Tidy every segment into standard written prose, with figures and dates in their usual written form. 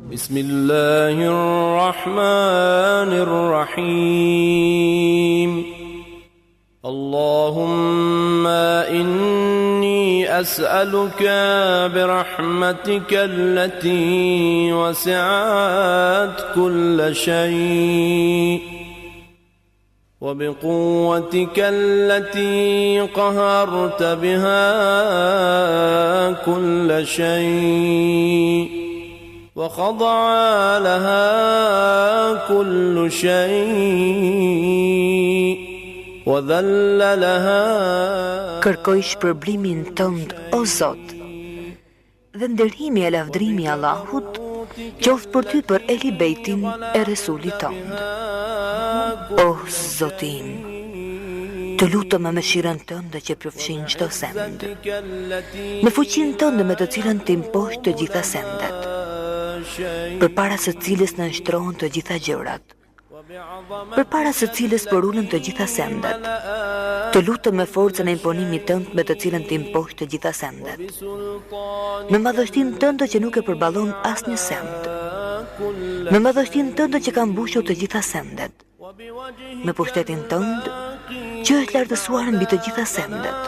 Bismillahirrahmanirrahim. Allahumma inni as'aluka birahmatika allati wasi'at kulla shay' وبقوتك التي قهرت بها كل شيء وخضع لها كل شيء وذل لها. Kërkoj shpërblimin tënd, o Zot, dhe ndërhimi e lavdrimi Allahut qoftë për ty për Ehli Bejtin e Resulit tënd. O Zotim, të lutem me mëshirën tënde që përfshin çdo send, me fuqinë tënde me të cilën të imposh të gjitha sendet, përpara së cilës në nshtrohen të gjitha gjërat, përpara së cilës përullën të gjitha sendet, të lutem me forcën e imponimit tënd me të cilën të imposh të gjitha sendet, me madhështinë tënde që nuk e përballon asnjë send, me madhështinë tënde që ka mbushur të gjitha sendet, me pushtetin tënd që është lartësuar mbi të gjitha sendet,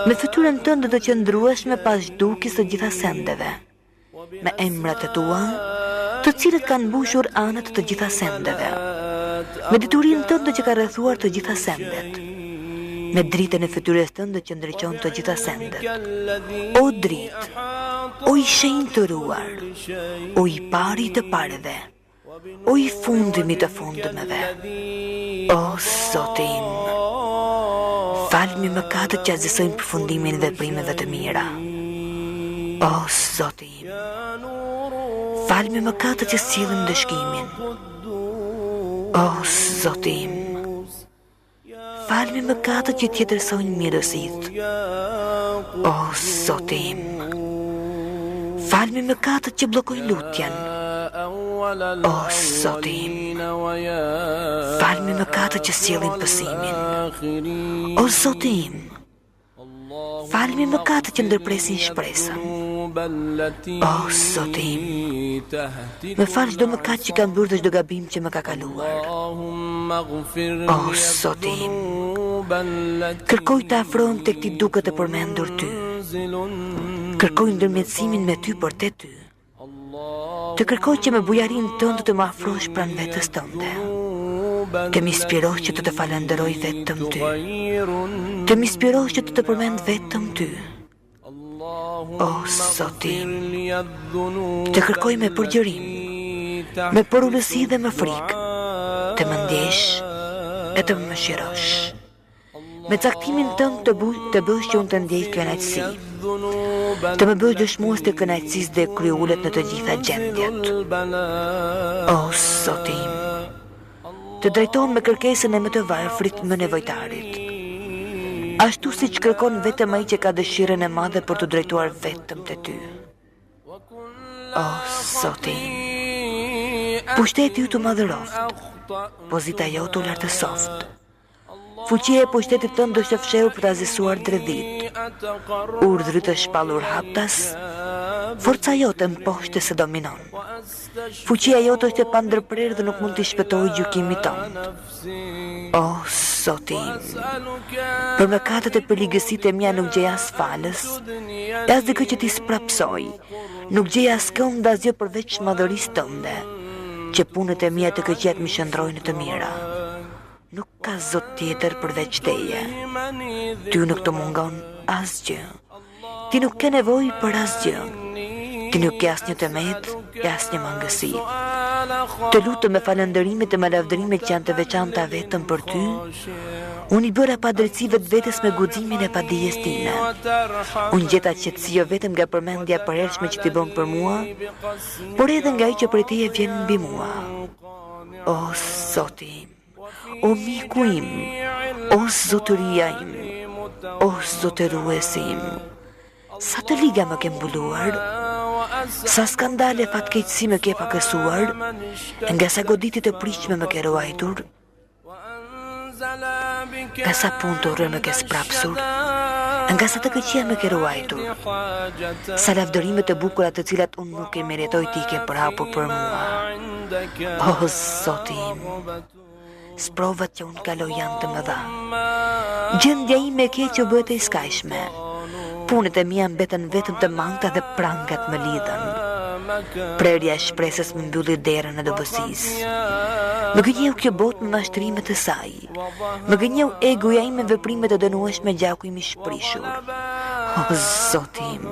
me fytyrën tënde të qëndrueshme pas zhdukjes të gjitha sendeve, me emrat e tua, të cilët kanë mbushur anët të gjitha sendeve, me diturinë tënde që ka rrethuar të gjitha sendet, me dritën e fytyrës tënde që ndriçon të gjitha sendet. O dritë, o i shenjtë të ruar, o i pari të pareve, o i fundimi të fundimeve, o Zotim, falmi mëkatet që azisojnë përfundimin veprimeve të mira. O Zotim, falmi mëkatet që sillin dëshkimin. O Zotim, falmi mëkatet që tjetërsojnë mirësitë. O Zotim, falmi mëkatet që bllokojnë lutjen. O Zotim, falmi mëkatet që sjellin pësimin. O Zotim, falmi mëkatet që ndërpresin shpresën. O Zotim, më fal çdo mëkat që kam bërë dhe çdo gabim që më ka kaluar. O Zotim, kërkoj të afrohem tek ti duke të përmendur ty. Kërkoj ndërmjetësimin me ty për te ty. Të kërkoj që me bujarin tënde të më afrosh pran vetës tënde. Të më inspirosh që të të falenderoj vetëm ty. Të më inspirosh që të të përmend vetëm ty. O Zotim, të kërkoj me përgjërim, me përullësi dhe me frikë, të më ndjesh e të më mëshirosh. Me caktimin tënd të bësh që unë të ndjej kënaqësi, të më bësh dëshmues të kënaqësisë dhe kryullet në të gjitha gjendjet. O Zotim, të drejtohem me kërkesën e më të varfrit më nevojtarit, ashtu si që kërkon vetëm ai që ka dëshirën e madhe për të drejtuar vetëm te ty. O Zotim, pushteti ju të madhëroft, pozita jo të lartësoft. Fuqia e pushtetit tënd është e fshehur për ta zisuar dredhit. Urdhri të shpallur haptas, forca jote mposhtë se dominon. Fuqia jote është e pandërprerë dhe nuk mund të shpëtojë gjykimit tënd. O Zotim, për mëkatet e përligësitë e mia nuk gjej as falës, as dikë që t'i sprapsoj, nuk gjej as kënd asgjë përveç madhërisë tënde, që punët e mia të këqijat më shndrojnë të mira. Nuk ka zot tjetër përveç teje. Ty nuk të mungon asgjë. Ti nuk ke nevojë për asgjë. Ti nuk ke asnjë tëmet, asnjë mangësi. Të lutem me falënderimet e lavdërimet që janë të veçanta vetëm për ty. Unë i bëra padrejtësive të vetes me guximin e padijes time. Unë gjeta qetësi jo vetëm nga përmendja e përhershme që ti bën për mua, por edhe nga ai që prej teje vjen mbi mua. O Zotim, o miku im, o zotëria im, o zotëruesi im, sa të liga më ke mbuluar, sa skandale fatkeqësi më ke pakësuar, nga sa goditit e prishme më ke ruajtur, nga sa punë të urrë më ke sprapsur, nga sa të këqia më ke ruajtur, sa lavdërimet e bukura të cilat unë nuk e meritoj ti ke përhapur për mua. O Zoti im, sprovat që unë kaloj janë të mëdha. Gjendja ime e keqe u bëhet e skajshme. Punët e mia mbeten vetëm të mangëta dhe prangat më lidhen. Prerja e shpresës më mbylli derën e dobësisë. Më gënjeu kjo botë me mashtrimet e saj. Më gënjeu egoja ime me veprimet e dënueshme gjaku im i shprishur. O Zoti im,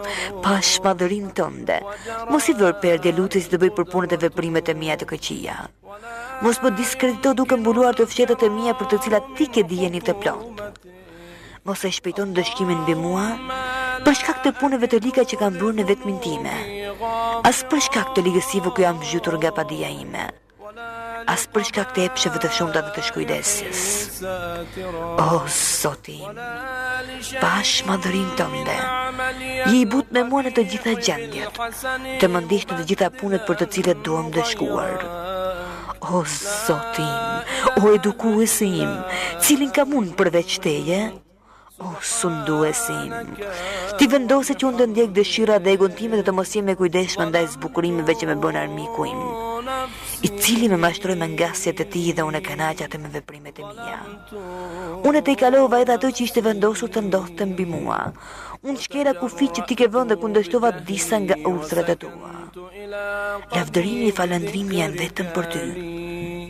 pash madhërinë tënde, mos i vër perdje lutjes të bëj për punët e veprimet e mia të këqija. Mos më diskredito duke mbuluar të fshetat e mia për të cilat ti ke dijen të plot. Mos e shpejton dëshkimin mbi mua për shkak të punëve të liga që kam bërë në vetmin time. As për shkak të ligësive ku jam zhytur nga padia ime. As për shkak të epsheve të shumta dhe të shkujdesjes. O Zoti im, pash madhërinë tënde, je i butë me mua në të gjitha gjendjet, të më ndish në të gjitha punët për të cilat duam dëshkuar. O Zoti im, o edukuesi im, cilin kam unë përveç teje? O sunduesi im, ti vendose që unë të ndjek dëshira dhe egon time dhe të mos jem e kujdeshme ndaj zbukurimeve që me bën armiku im, i cili me mashtroj me ngasjet e ti dhe unë e kanaqat e me veprimet e mia. Unë te i kalova edhe ato që ishte vendosur të ndodhte mbi mua. Unë shkera kufit që ti ke vënë dhe kundërshtova disa nga udhrat e tua. Lavdërimi e falëndrimi janë vetëm për ty.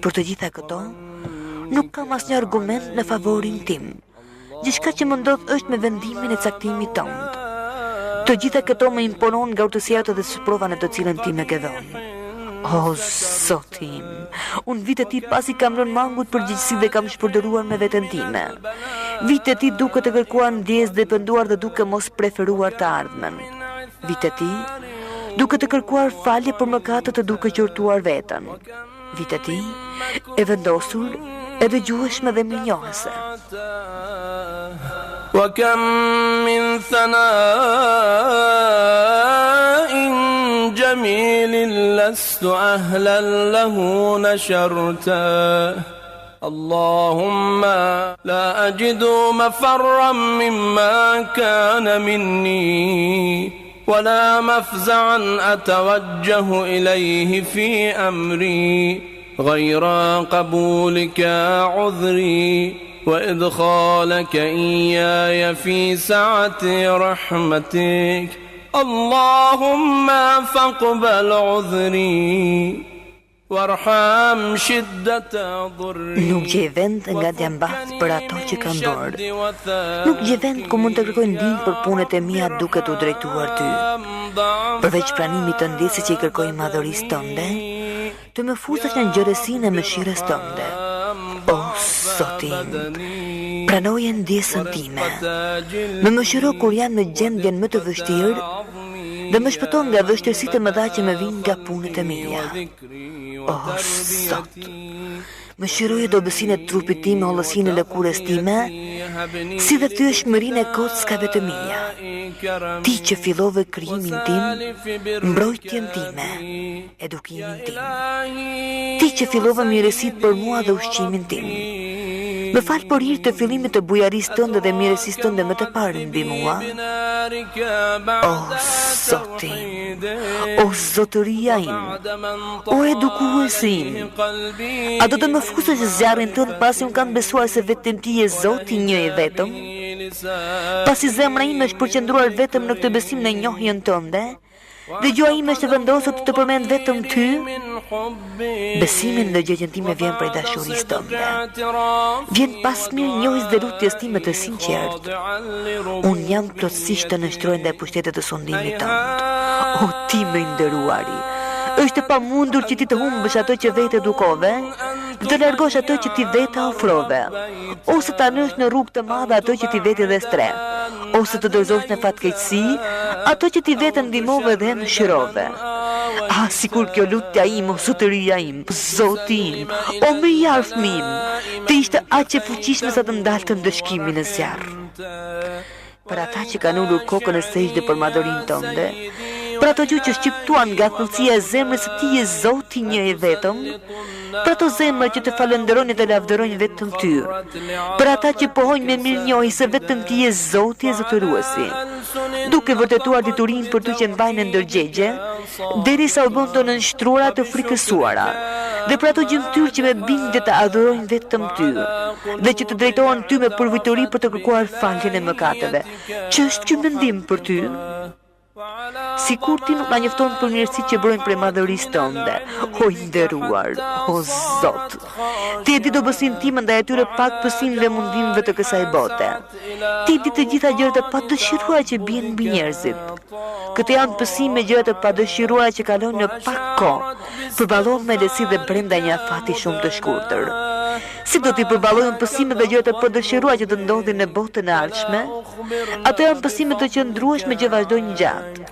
Për të gjitha këto, nuk kam asnjë argument në favorin tim. Gjithçka që më ndodh është me vendimin e caktimit tënd. Të gjitha këto më imponon nga urtësia dhe sprova në të cilën ti më ke dhënë. O Zoti im, unë vitet ti pasi kam lënë mangut përgjegjësi dhe kam shpërdoruar me veten time. Vitet ti duke të kërkuar ndjes dhe penduar dhe duke mos preferuar të ardhmen. Vitet ti duke të kërkuar falje për mëkatet dhe duke qortuar veten. Vitet ti e vendosur e dëgjueshme dhe mirënjohëse. وكم من ثناء جميل لست أهلا له نشرته اللهم لا أجد مفرا مما كان مني ولا مفزعا أتوجه إليه في أمري غير قبولك عذري وإدخالك إياي في سعة رحمتك اللهم فاقبل عذري وارحم شدة ضري. Nuk gjej vend nga djambat për ato që kam bërë. Nuk gjej vend ku mund të kërkoj ndihmë për punët e mia duke t'u drejtuar ty. Përveç pranimit të ndjesë që i kërkoj madhërisë tënde, të më fusesh në ngjërësinë e mëshirës tënde. O Zoti im, pranoje ndjesën time. Më mëshiro kur jam në gjendjen më të vështirë dhe më shpëton nga vështirësitë e mëdha që më vijnë nga punët e mia. O Zot, mëshiroje dobësinë e trupit tim me hollësinë e lëkurës time, si dhe thyeshmërinë e kockave të mia. Ti që fillove krijimin tim, mbrojtjen time, edukimin tim. Ti që fillove mirësitë për mua dhe ushqimin tim. Më fal për hir të fillimit të bujarisë tënde dhe mirësisë tënde më të parë mbi mua. O Zoti, o zotëria im, o edukuesi im, a do të më fusesh zjarrin tënd pasi unë kam besuar se vetëm ti je Zoti një i vetëm? Pasi zemra ime është përqendruar vetëm në këtë besim në njohjen tënde, dhe gjuha ime është vendosur të përmend vetëm ty, besimin në gjëjen time vjen prej dashurisë tënde. Vjen pas mirënjohjes dhe lutjes time të sinqertë. Unë jam plotësisht të nështroj ndaj pushtetit të sundimit tënd. O ti më i nderuari, është e pamundur që ti të humbësh ato që vetë edukove, dhe të largosh ato që ti vetë ofrove, ose ta nësh në rrugë të madhe ato që ti vetë dhe stre, ose të dorëzosh në fatkeqësi ato që ti vetë ndihmove dhe mëshirove. Ah, sikur kjo lutja im, o zotëria im, Zoti im, o më i afërm im, të ishte aq e fuqishme sa të ndalte ndëshkimin e zjarr. Për ata që kanë ulur kokën e sejdë për madhërinë tënde, për ato gjë që shqiptuan nga thellësia e zemrës së Ti je Zoti një i vetëm, për ato zemra që Të falenderojnë dhe lavdërojnë vetëm Ty, për ata që pohojnë me mirënjohje se vetëm Ti je Zoti e zotëruesi, duke vërtetuar diturinë për Ty që mbajnë ndërgjegje, derisa u bën të nënshtruara të frikësuara, dhe për ato gjymtyr që me bindje të adhurojnë vetëm Ty, dhe që të drejtohen Ty me përvojtori për të kërkuar faljen e mëkateve. Që është ky mendim për Ty? Sikur Ti nuk na njofton për mirësitë që brojnë prej madhërisë Tënde, o i nderuar, o Zot. Ti e di dobësinë time ndaj atyre pak pësimëve dhe mundimeve të kësaj bote. Ti e di të gjitha gjërat e padëshiruara që bien mbi njerëzit. Këto janë pësime gjërat e padëshiruara që kalojnë në pak kohë, përballohen me lehtësi dhe brenda një afati shumë të shkurtër. Si do t'i përballojnë pësimet dhe gjërat e padëshiruara që të ndodhin në botën e ardhshme? Ato janë pësime të qëndrueshme që vazhdojnë gjatë.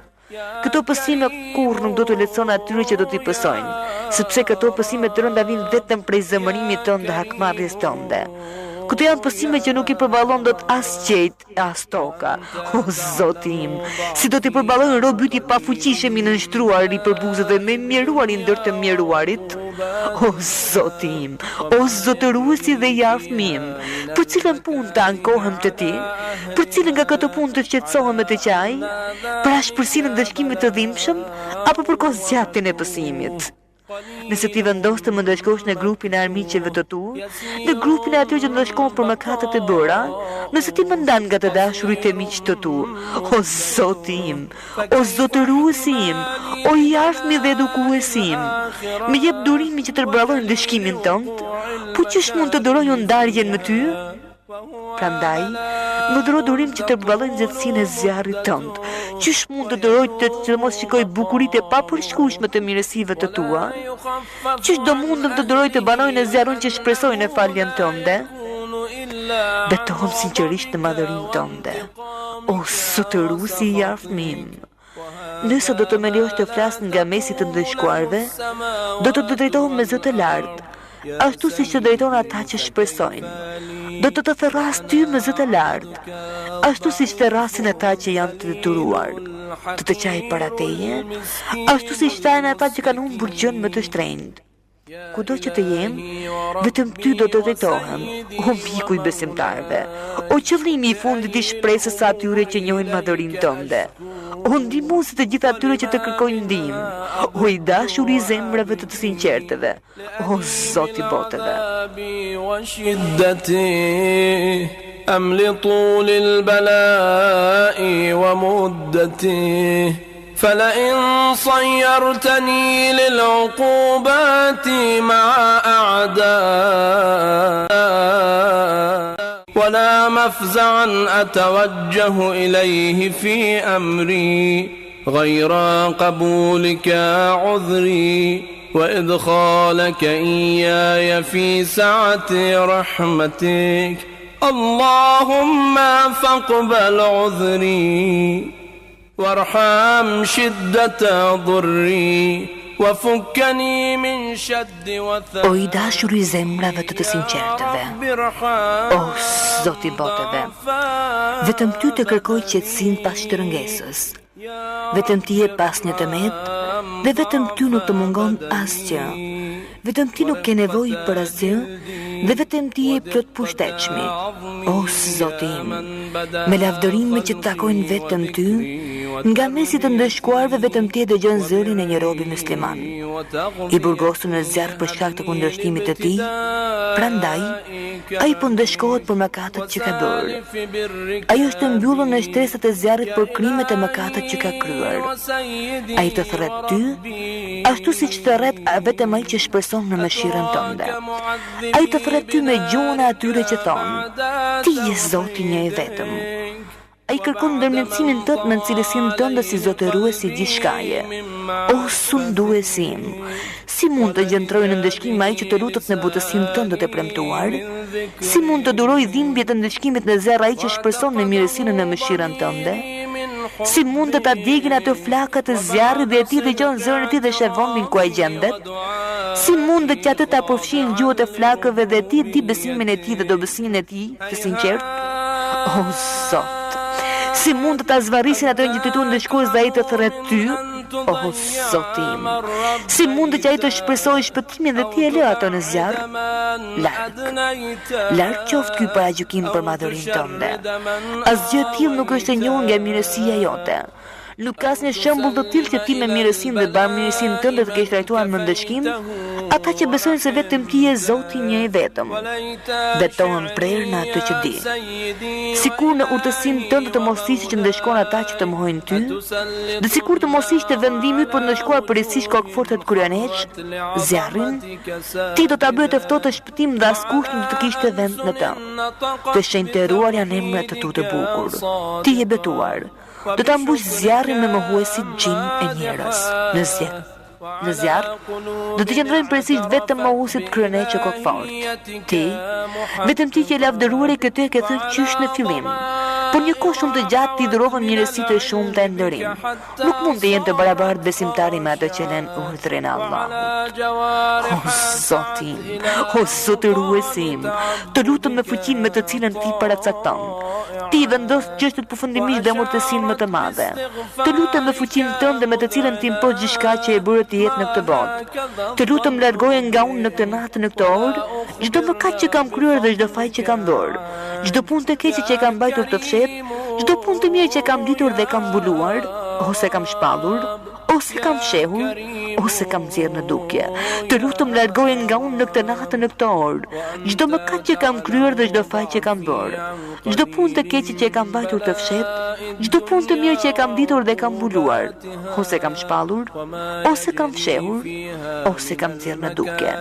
Këto pësime kurrë nuk do të lehtëson atyre që do t'i pësojnë, sepse këto pësime të rënda vinë vetëm prej zemërimit tonë dhe hakmarrjes tonë. Këto janë pësime që nuk i përballon dot as qejt, as toka. O Zoti im, si do t'i përballojnë robyti pafuqishëm i nënshtruar i përbuzët dhe me mjeruari ndër të mjeruarit? O Zoti im, o zotëruesi dhe i afmi im, për cilën punë të ankohem të Ti? Për cilën nga këto punë të shqetësohem me të qaj? Për ashpërsinë e ndëshkimit të dhimbshëm apo për kozgjatjen e pësimit? Nëse ti vendos të më ndëshkosh në grupin e armiqeve të tu, në grupin e atyre që ndëshkon për mëkatet e bëra, nëse ti më ndan nga të dashurit e miq të tu, o Zoti im, o zotëruesi im, o i afmi dhe edukuesi im, më jep durimin që të përballojnë ndëshkimin tënd, po çish mund të duroj ndarjen me Ty? Prandaj, më duro durim që të përballoj nxehtësinë e zjarrit tënd. Qysh mund të duroj të mos shikoj bukuritë e papërshkueshme të mirësive të Tua? Qysh do mundem të duroj të banoj në zjarrin që shpresoj në faljen tënde? Betohem sinqerisht në madhërinë tënde, o zotëruesi i afmim. Nëse do të më lejosh të flas nga mesi të ndëshkuarve, do të drejtohem me zë të lartë, ashtu siç të drejton ata që shpresojnë. Do të therras Ty me zë të lartë, ashtu siç therrasin ata që janë të detyruar. Të të qaj para Teje, ashtu siç thajnë ata që kanë humbur gjën më të shtrenjtë. Kudo që të jem, vetëm Ty do të drejtohem, o miku i besimtarve, o qëllimi i fundit i shpresës së atyre që njohin madhërinë Tënde, o ndihmuesi të gjithë atyre që të kërkojnë ndihmë, o i dashur i zemrave të sinqerteve, o Zoti i botëve. أملطوا للبلاء ومدته فلئن صيرتني للعقوبات مع أعداء ولا مفزعا أتوجه إليه في أمري غير قبولك عذري وإدخالك إياي في سعة رحمتك اللهم فاقبل عذري وارحم شدة ضري وفكني من شد وثق. O i dashur i zemrave të sinqertëve, o Zoti i botëve, vetëm Ty të kërkoj qetësinë pas shtrëngesës. Vetëm Ti je pas një tëmet, dhe vetëm Ty nuk të mungon asgjë. Vetëm Ti nuk ke nevojë për asgjë, dhe vetëm Ti je plot pushtetshmi. O Zoti im, me lavdërime që takojnë vetëm Ty, nga mesi të ndëshkuarve vetëm Ti e dëgjon zërin e një robi musliman, i burgosur në zjarr për shkak të kundërshtimit të Tij. Prandaj, ai po ndëshkohet për mëkatet që ka bërë. Ai është mbyllur në shtresat e zjarrit për krimet e mëkatet që ka kryer. Ai të thret Ty, ashtu siç thret vetëm ai që shpreson në mëshirën Tënde. Ai të thret Ty me gjuhën e atyre që thonë: Ti je Zoti një i vetëm. Ai kërkon ndërmjetësimin tënd në cilësinë tënde si zotëruesi i gjithçkaje. O sunduesi im, si mund të gjentroj në ndëshkim ai që të lutet në butësinë tënde të premtuar? Si mund të duroj dhimbjet e ndëshkimit në zerr ai që shpreson në mirësinë në mëshirën tënde? Si mund të ta djegin ato flakat e zjarrit dhe ti dëgjon zërin e tij dhe sheh vendin ku ai gjendet? Si mund të atë ta përfshin gjuhët e flakëve dhe ti di besimin e tij dhe dobësinë e tij të sinqert? O Zot, si mund të ta zvarrisin ato një të ndëshkues dhe ai të thret Ty? O Zotim, si mund që ai të shpresojë shpëtimin dhe ti e lë ato në zjarr? Larg qoftë ky paragjykim për madhërinë tënde. Asgjë e tillë nuk është e njohur nga mirësia jote. Nuk ka asnjë shembull të tillë që ti me mirësinë dhe bamirësinë tënde të kesh trajtuar me ndëshkim ata që besojnë se vetëm ti je Zoti një i vetëm. Betohen prerë në atë që di. Sikur në urtësinë tënde të mos ishte që ndeshkon ata që të mohojnë ty, dhe sikur të mos ishte vendimi për të ndeshkuar përgjithsisht kokëfortet kryeneç, zjarrin, ti do ta bëje të ftohtë të shpëtim dhe askush nuk të kishte vend në të. Të shenjtëruar janë emrat të tu të bukur. Ti je betuar. Do ta mbush zjarrin me mohuesit gjin e njerëz. Në zjarr do të qëndrojnë përgjithsisht vetëm mohuesit kryeneç e kokfort. Ti, vetëm ti që e lavdëruari këtë e ke thënë qysh në fillim. Por një kohë shumë të gjatë ti dhurova mirësitë e shumta e nderim. Nuk mund të jenë të barabartë besimtari me ato që lën urdhrin e Allahut. O Zoti, o Zotëruesim, të lutem me fuqinë me të cilën ti paracakton. Ti vendos çështjet përfundimisht dhe amortësinë më të madhe. Të lutem me fuqinë tënde me të cilën ti impos gjithçka që e bëre të jetë në këtë botë. Të lutem largoje nga unë në këtë natë, në këtë orë, çdo mëkat që kam kryer dhe çdo faj që kam bërë. Çdo punë të keqe që e kam mbajtur të fshet, çdo punë të mirë që e kam ditur dhe kam mbuluar, ose kam shpallur, ose kam fshehur, ose kam nxjerrë në dukje. Të lutem largoje nga unë në këtë natë, në këtë orë, çdo mëkat që kam kryer dhe çdo faj që kam bërë. Çdo punë të keqe që e kam mbajtur të fshet, çdo punë të mirë që e kam ditur dhe kam mbuluar, ose kam shpallur, ose kam fshehur, ose kam nxjerrë në dukje.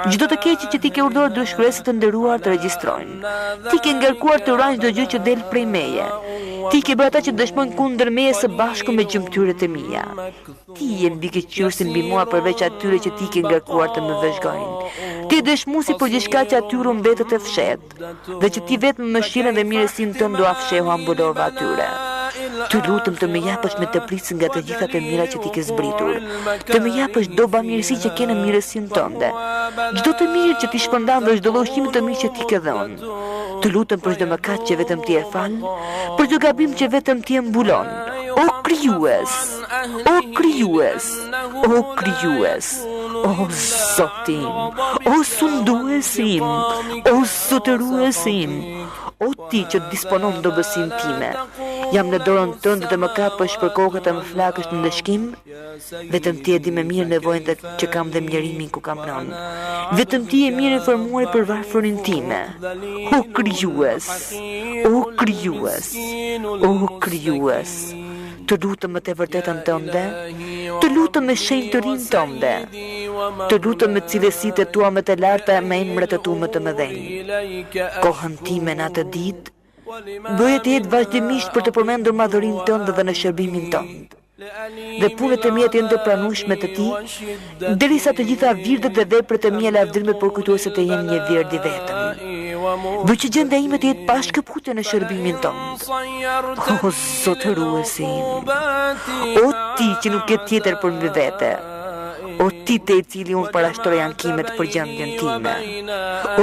Çdo të keqe që ti ke urdhëruar dëshkruesit të nderuar të regjistrojnë. Ti ke ngarkuar të urajnë çdo gjë që del prej meje. Ti ke bërë ata që dëshmojnë kundër meje së bashku me gjymtyrët e mia. Ti je mbikëqyrësi mbi mua përveç atyre që ti ke ngarkuar të më vëzhgojnë. Ti dëshmuesi për gjithçka që atyre mbetet e fshehtë, dhe që ti vetëm me mëshirën dhe mirësinë tënde do afshehu ambulova atyre. Të lutem të më japësh me të prisë nga të gjitha të mira që ti ke zbritur. Të më japësh çdo bamirësi që ke në mirësinë tënde. Çdo të mirë që ti shpërndan dhe çdo lloj ushqimi të mirë që ti ke dhënë. Të lutem për çdo mëkat që vetëm ti e fal, për çdo gabim që vetëm ti e mbulon. O krijues, o krijues, o krijues, o Zotim, o sunduesim, o zotëruesim, o ti që disponon dobësinë time. Jam në dorën tënde të më kapësh për kokët e më flakësh në ndëshkim. Vetëm ti e di më mirë nevojën që kam dhe mjerimin ku kam rënë. Vetëm ti e mirë informuar për varfërinë time. O krijues, o krijues, o krijues. Të lutem me të vërtetën tënde, të lutem me shenjtërinë tënde, të lutem me cilësitë tua më të larta, me emrat e tu më të mëdhenj. Kohën time në atë ditë, bëje të jetë vazhdimisht për të përmendur madhërinë tënde dhe në shërbimin tënd. Dhe punët e mia të jenë të pranueshme të ti, derisa të gjitha virdet dhe veprat e mia lavdërime për kujtuese të jenë një vird i vetëm. Bëj që gjendja ime të jetë pa shkëputje në shërbimin tënd. O Zotëruesim, o ti që nuk ke tjetër për mbi vete, o ti te i cili unë parashtroj ankimet për gjendjen time.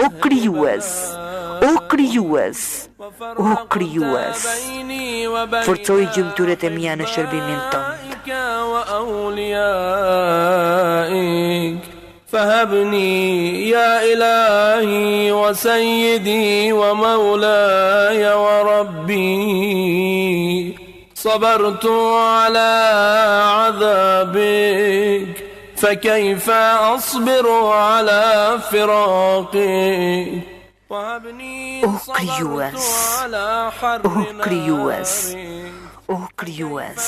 O krijues, o krijues, o krijues, forcoj gjymtyrët e mia në shërbimin tënd. فهبني يا إلهي وسيدي ومولاي وربي صبرت على عذابك فكيف أصبر على فراقك O krijues, o krijues, o krijues,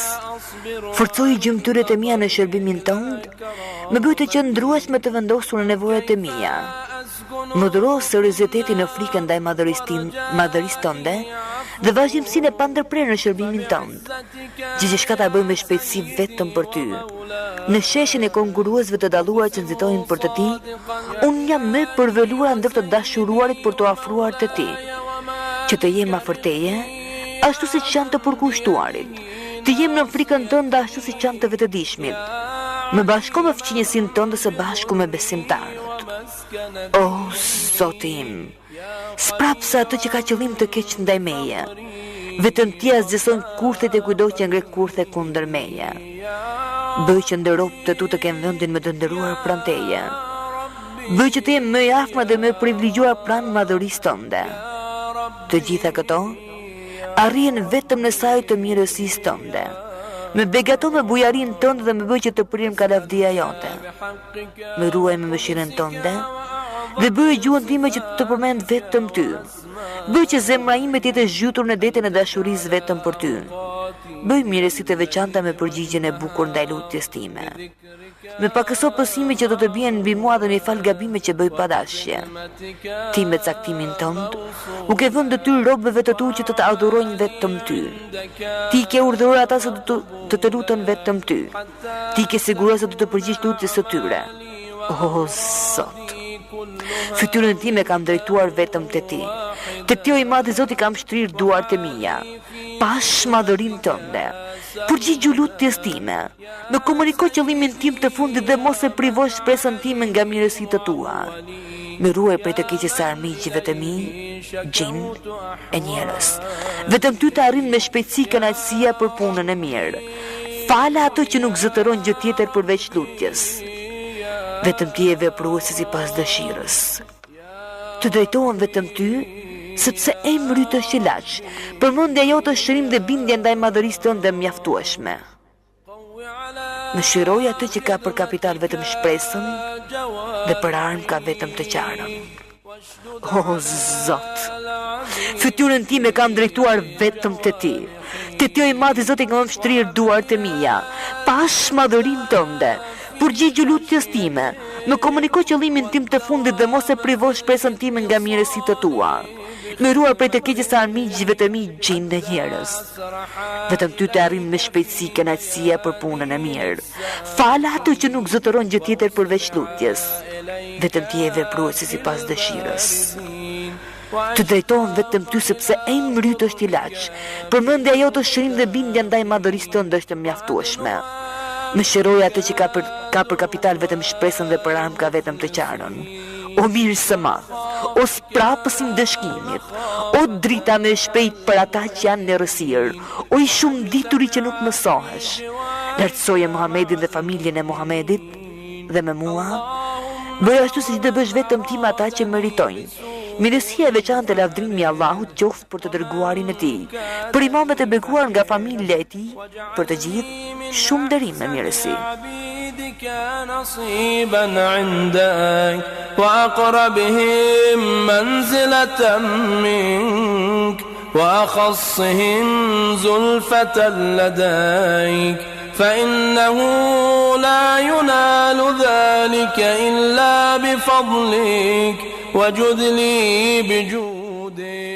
forcoj gjymtyrët e mia në shërbimin tënd, më bëj të qëndrueshme të vendosur në nevojat e mia. Më dhuro seriozitetin në frikën ndaj madhërisë tënde dhe vazhdimsinë e pandërprerë në shërbimin tënd. Gjithçka ta bëj me shpejtësi vetëm për ty. Në sheshin e konkurruesve të dalluar që nxitojnë për të ti, unë jam më përveluar ndër të dashuruarit për të afruar të ti. Që të jem afër teje, ashtu siç janë të përkushtuarit. Të jem në frikën tënde ashtu siç janë të vetëdijshmit. Më bashko me fqinjësinë tënde së bashku me besimtarët. O Zotim, sprapsa atë që ka qëllim të keq ndaj meje. Vetëm ti zgjeson kurthet e kujdo që ngre kurthe kundër meje. Bëj që ndërropt të tu të kemë vendin më të ndëruar pranë teje. Bëj që të jem më i afërm dhe më privilegjuar pranë madhërisë tënde. Të gjitha këto arrihen vetëm në sajë të mirësisë tënde. Më begaton me bujarinë tënde dhe më bëj që të prirëm ka lavdia jote. Më ruaj me mëshirën tënde dhe bëj gjuhën time që të përmend vetëm ty. Bëj që zemra ime të jetë zhytur në detin e dashurisë vetëm për ty. Bëj mirësitë e veçanta me përgjigjen e bukur ndaj lutjes time. Me pakëso pësimi që do të bien mbi mua dhe me fal gabime që bëj padashje. Ti me caktimin tënd, u ke vënë detyrë robëve të tu që të adhurojnë vetëm ty. Ti ke urdhëruar ata se të lutën vetëm ty. Ti ke siguruar se do të përgjigjesh lutjes së tyre. O Zot, fytyrën time kam drejtuar vetëm te ti. Te ti o i madhi Zoti kam shtrirë duart e mia. Pash madhërinë tënde. Përgjigju lutjes time. Më komuniko qëllimin tim të fundit dhe mos e privosh shpresën time nga mirësitë tua. Më ruaj prej të keqes së armiqjve të mi, gjin e njerëz. Vetëm ty të arrin me shpejtësi kënaqësia për punën e mirë. Fala ato që nuk zotëron gjë tjetër përveç lutjes. Vetëm ti e vepruesi sipas dëshirës. Të drejtohem vetëm ty, sepse emri yt është ilaç. Përmendja jote është shërim dhe bindje ndaj madhërisë tënde mjaftueshme. Mëshiroj atë që ka për kapital vetëm shpresën dhe për armë ka vetëm të qarën. O Zot, fytyrën time kam drejtuar vetëm te ti. Te ti o i madhi Zoti kam shtrirë duart e mia. Pash madhërinë tënde. Përgjigju lutjes time. Më komuniko qëllimin tim të fundit dhe mos e privosh shpresën time nga mirësitë tua. Më ruaj prej të keqes së armiqjve të mi, gjin dhe njerëz. Vetëm ty të arrin me shpejtësi kënaqësia për punën e mirë. Fala ato që nuk zotëron gjë tjetër përveç lutjes. Vetëm ti e vepruesi sipas dëshirës. Të drejtohem vetëm ty sepse emri yt është ilaç. Përmendja jote është shërim dhe bindja ndaj madhërisë tënde është mjaftueshme. Më shëroj atë që ka për kapital vetëm shpresën dhe për armë ka vetëm të qarën. O mirë së madh, o sprapës i ndëshkimit, o drita me shpejt për ata që janë në rësirë, o i shumë dituri që nuk mësohesh. Lartësoje Muhamedit dhe familjen e Muhamedit dhe me mua, bëj ashtu si që të bësh vetëm ti me ata që meritojnë. Mirësia e veçantë e lavdrimi i Allahut qoftë për të dërguarin e tij, për imamet e beguar nga familja e tij, për të gjithë shumë nderim me mirësi. نصيبا عندك وأقربهم منزلة منك وأخصهم زلفة لديك فإنه لا ينال ذلك إلا بفضلك وجد لي بجودك